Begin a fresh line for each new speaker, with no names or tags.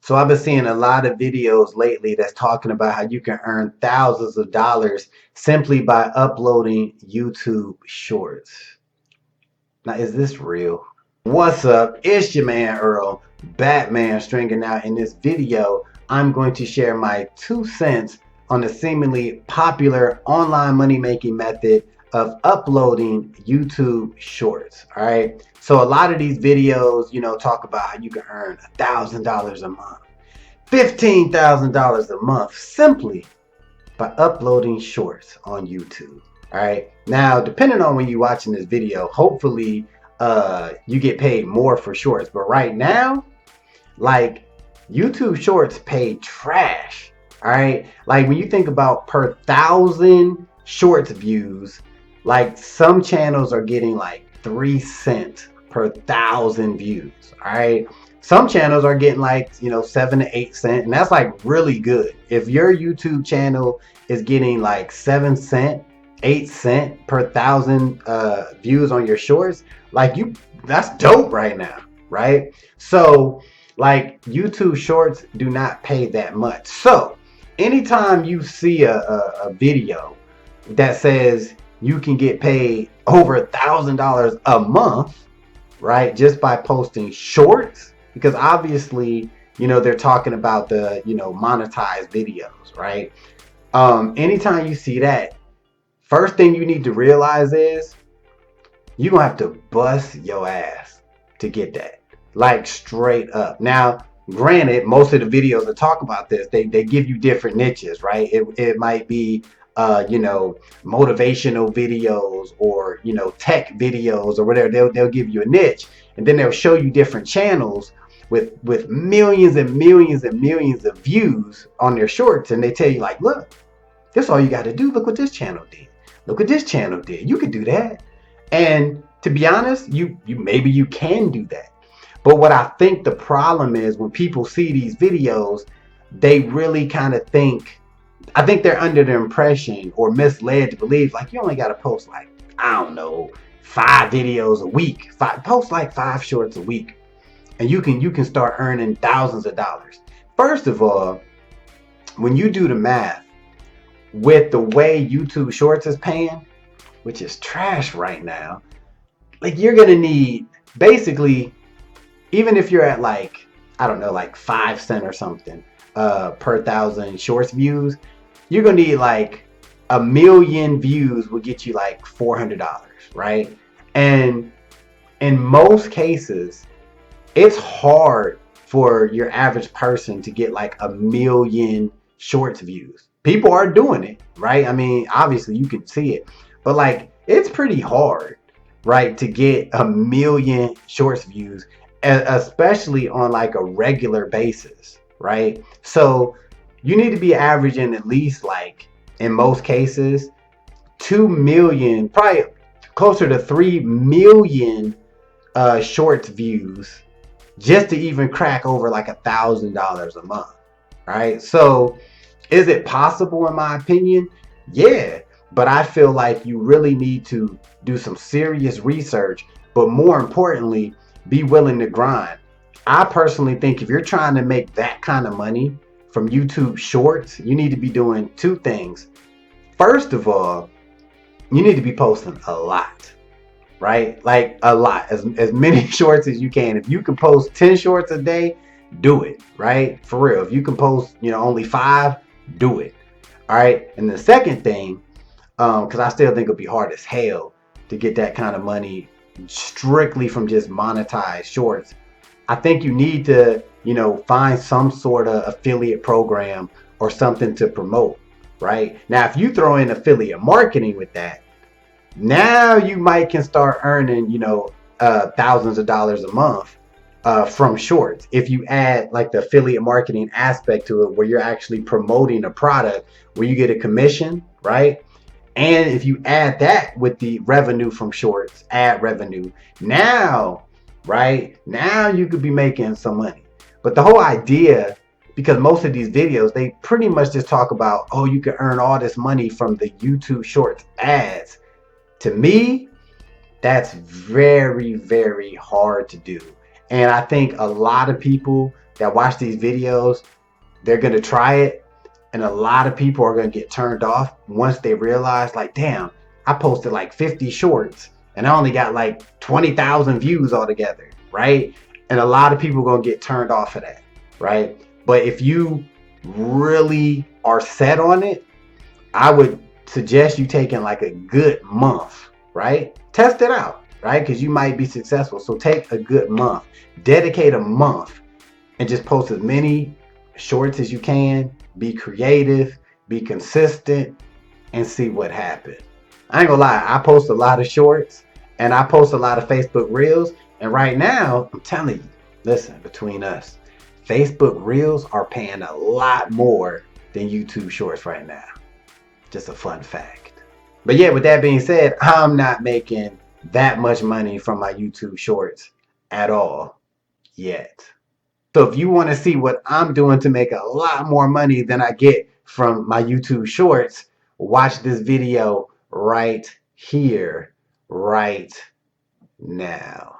So I've been seeing a lot of videos lately that's talking about how you can earn thousands of dollars simply by uploading YouTube shorts. Now, is this real? What's up? It's your man Earl, Batman stringing out. In this video, I'm going to share my 2 cents on the seemingly popular online money making method of uploading YouTube shorts. All right. So a lot of these videos, talk about how you can earn $1,000 a month, $15,000 a month simply by uploading shorts on YouTube. All right. Now, depending on when you're watching this video, hopefully you get paid more for shorts. But right now, like, YouTube shorts pay trash. All right. Like, when you think about per 1,000 shorts views, like, some channels are getting like 3 cents per 1,000 views. All right. Some channels are getting like, 7 to 8 cents, and that's like really good. If your YouTube channel is getting like 7 cent, 8 cent per 1,000 views on your shorts, like, that's dope right now, right? So, like, YouTube shorts do not pay that much. So anytime you see a video that says you can get paid over $1,000 a month, right, just by posting shorts, because obviously, they're talking about the, monetized videos, right? Anytime you see that, first thing you need to realize is you're gonna have to bust your ass to get that, like, straight up. Now, granted, most of the videos that talk about this, they give you different niches, right? It might be motivational videos, or tech videos, or whatever. They'll give you a niche, and then they'll show you different channels with millions and millions and millions of views on their shorts, and they tell you, like, look, that's all you got to do. Look what this channel did. Look what this channel did. You could do that. And to be honest, you maybe you can do that. But what I think the problem is, when people see these videos, they really kind of think, I think they're under the impression or misled to believe, like, you only got to post, like, I don't know, 5 videos a week. Post like 5 shorts a week, and you can start earning thousands of dollars. First of all, when you do the math with the way YouTube shorts is paying, which is trash right now, like, you're gonna need, basically, even if you're at, like, I don't know, like 5 cents or something per 1,000 shorts views, you're gonna need like 1,000,000 views will get you like $400, right? And in most cases, it's hard for your average person to get like 1,000,000 shorts views. People are doing it, right? I mean, obviously you can see it, but like, it's pretty hard, right, to get 1,000,000 shorts views, especially on like a regular basis, right? So you need to be averaging at least, like, in most cases, 2 million, probably closer to 3 million shorts views just to even crack over like $1,000 a month, right? So is it possible? In my opinion, yeah, but I feel like you really need to do some serious research, but more importantly, be willing to grind. I personally think if you're trying to make that kind of money from YouTube shorts, you need to be doing 2 things. First of all, you need to be posting a lot, right? Like, a lot, as many shorts as you can. If you can post 10 shorts a day, do it, right? For real. If you can post, only 5, do it. All right. And the second thing, because I still think it'll be hard as hell to get that kind of money strictly from just monetized shorts, I think you need to, find some sort of affiliate program or something to promote, right? Now, if you throw in affiliate marketing with that, now you might can start earning, thousands of dollars a month from shorts. If you add like the affiliate marketing aspect to it, where you're actually promoting a product where you get a commission, right? And if you add that with the revenue from shorts, ad revenue, now, right, now you could be making some money. But the whole idea, because most of these videos, they pretty much just talk about, oh, you can earn all this money from the YouTube shorts ads. To me, that's very, very hard to do. And I think a lot of people that watch these videos, they're going to try it. And a lot of people are going to get turned off once they realize, like, damn, I posted like 50 shorts and I only got like 20,000 views altogether, right? And a lot of people are going to get turned off of that, right? But if you really are set on it, I would suggest you taking like a good month, right? Test it out, right? Because you might be successful. So take a good month, dedicate a month, and just post as many shorts as you can. Be creative, be consistent, and see what happens. I ain't gonna lie, I post a lot of shorts and I post a lot of Facebook Reels. And right now, I'm telling you, listen, between us, Facebook Reels are paying a lot more than YouTube Shorts right now. Just a fun fact. But yeah, with that being said, I'm not making that much money from my YouTube Shorts at all yet. So if you want to see what I'm doing to make a lot more money than I get from my YouTube Shorts, watch this video right here, right now.